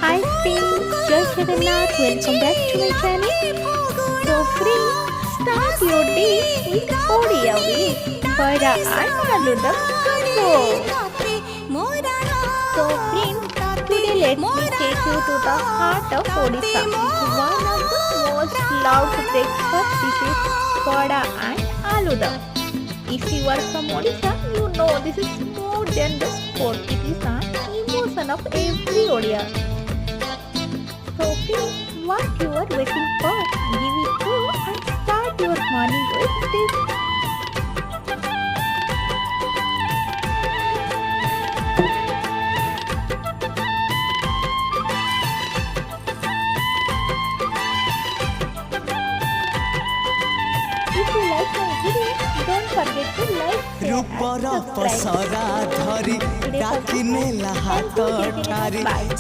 Hi friends, Jai Jagannath, welcome back to my channel. So friends, start your day with Odia with Vada and Aludam combo. So friends, today let me take you to the heart of Odisha. It's one of the most loved breakfast dishes, Vada and Aludam. If you are from Odisha, you know this is more than just food. It is an emotion of every Odia. So friends, what you are waiting for? Give it go and start your morning with this. If you like my video, don't forget to like, share रूपर and subscribe. पसरा धरी Today for डाकिने this, लहात thank you, ठारी bye.